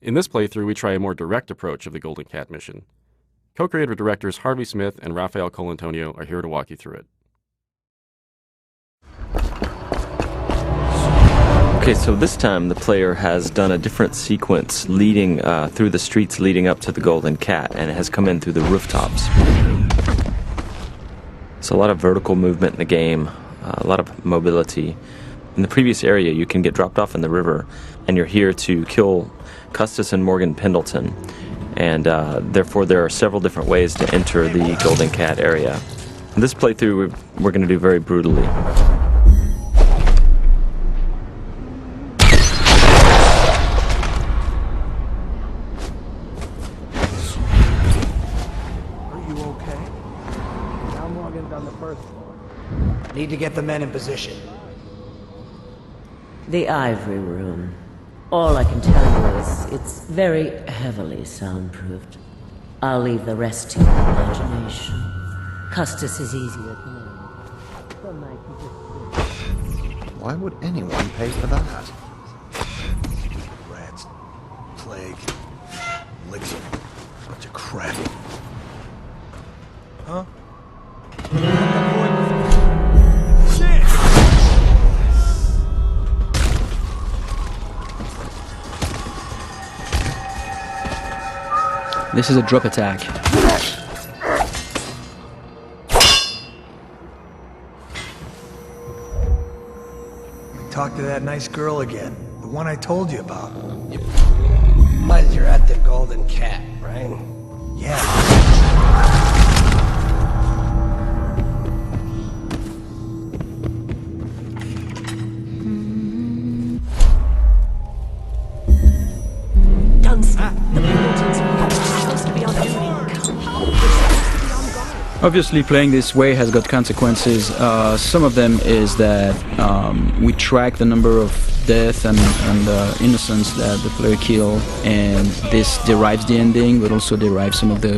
In this playthrough, we try a more direct approach of the Golden Cat mission. Co-creative directors Harvey Smith and Rafael Colantonio are here to walk you through it. Okay, so this time the player has done a different sequence leading through the streets leading up to the Golden Cat, and it has come in through the rooftops. So a lot of vertical movement in the game, a lot of mobility. In the previous area, you can get dropped off in the river, and you're here to kill Custis and Morgan Pendleton. And therefore, there are several different ways to enter the Golden Cat area. In this playthrough, we're going to do very brutally. Need to get the men in position. The Ivory Room. All I can tell you is it's very heavily soundproofed. I'll leave the rest to your imagination. Custis is easier to know. Some night you just... Why would anyone pay for that? Rats, plague, elixir, bunch of crap. Huh? This is a drop attack. Talk to that nice girl again. The one I told you about. But you're at the Golden Cat, right? Yeah. Obviously, playing this way has got consequences. Some of them is that we track the number of death and innocents that the player kill, and this derives the ending, but also derives some of the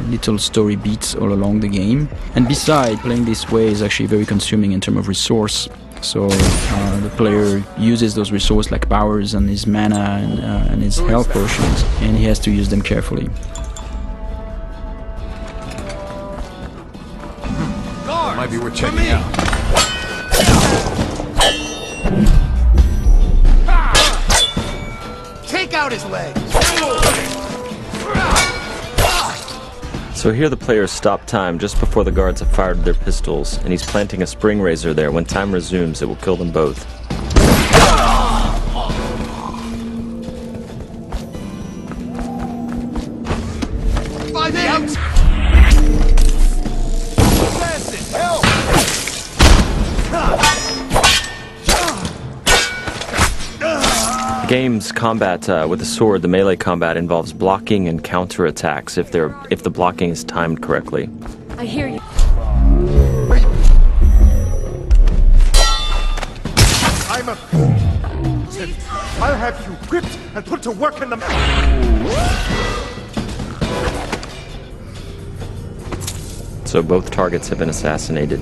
little story beats all along the game. And besides, playing this way is actually very consuming in terms of resource. So the player uses those resources like powers and his mana and his health potions, and he has to use them carefully. Might be worth checking out. Take out his legs. So here the player stopped time just before the guards have fired their pistols, and he's planting a spring razor there. When time resumes, it will kill them both. Find out! The game's combat with the sword, the melee combat, involves blocking and counterattacks if the blocking is timed correctly. I hear you. I'm a... I'll have you whipped and put to work in the... So both targets have been assassinated.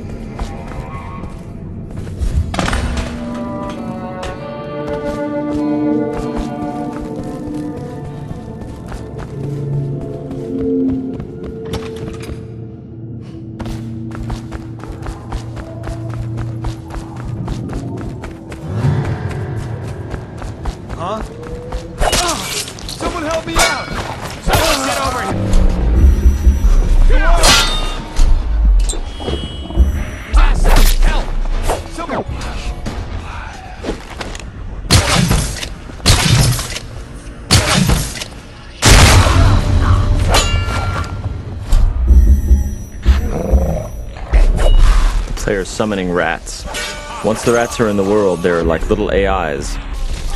Huh? Someone help me out! Someone get over here! Help! Someone... The player's summoning rats. Once the rats are in the world, they're like little AIs.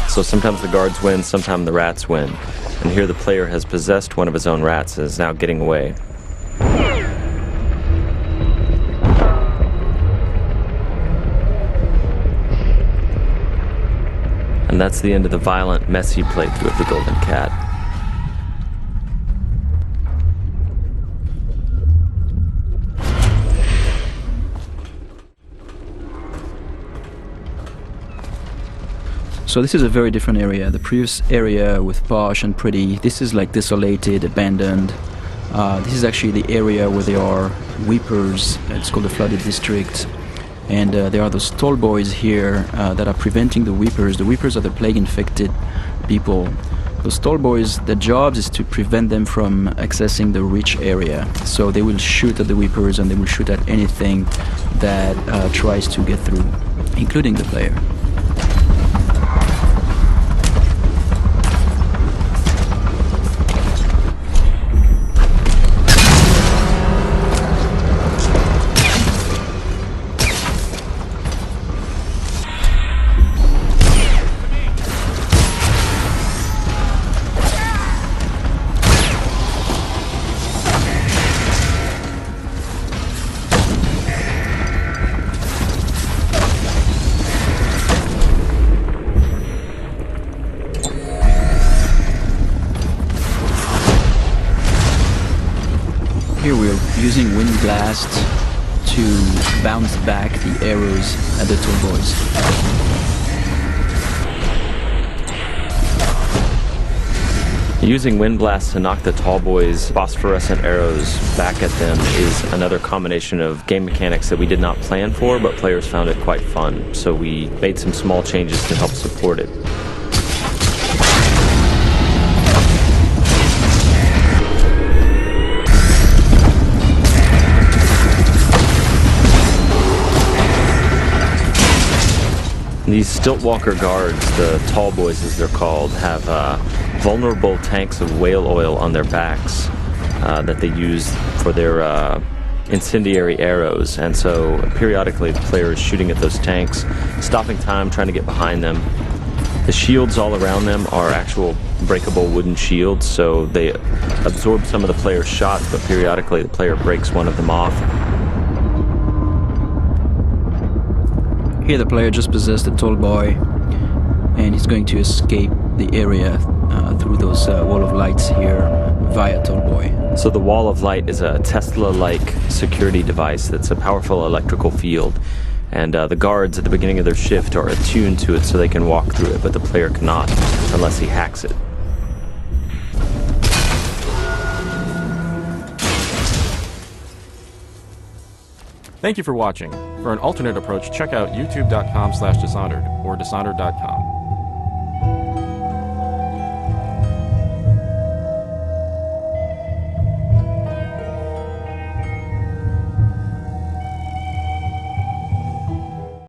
So sometimes the guards win, sometimes the rats win. And here the player has possessed one of his own rats and is now getting away. And that's the end of the violent, messy playthrough of the Golden Cat. So this is a very different area. The previous area with posh and pretty, this is like desolated, abandoned. This is actually the area where there are weepers. It's called the flooded district. And there are those tall boys here that are preventing the weepers. The weepers are the plague-infected people. Those tall boys, their job is to prevent them from accessing the rich area. So they will shoot at the weepers and they will shoot at anything that tries to get through, including the player. Here we're using wind blast to bounce back the arrows at the tall boys. Using wind blasts to knock the tall boys' phosphorescent arrows back at them is another combination of game mechanics that we did not plan for, but players found it quite fun. So we made some small changes to help support it. These Stiltwalker guards, the tall boys as they're called, have vulnerable tanks of whale oil on their backs that they use for their incendiary arrows. And so periodically the player is shooting at those tanks, stopping time, trying to get behind them. The shields all around them are actual breakable wooden shields, so they absorb some of the player's shots, but periodically the player breaks one of them off. Here the player just possessed a tall boy, and he's going to escape the area through those wall of lights here via tall boy. So the wall of light is a Tesla-like security device that's a powerful electrical field, and the guards at the beginning of their shift are attuned to it so they can walk through it, but the player cannot unless he hacks it. Thank you for watching. For an alternate approach, check out youtube.com/Dishonored or Dishonored.com.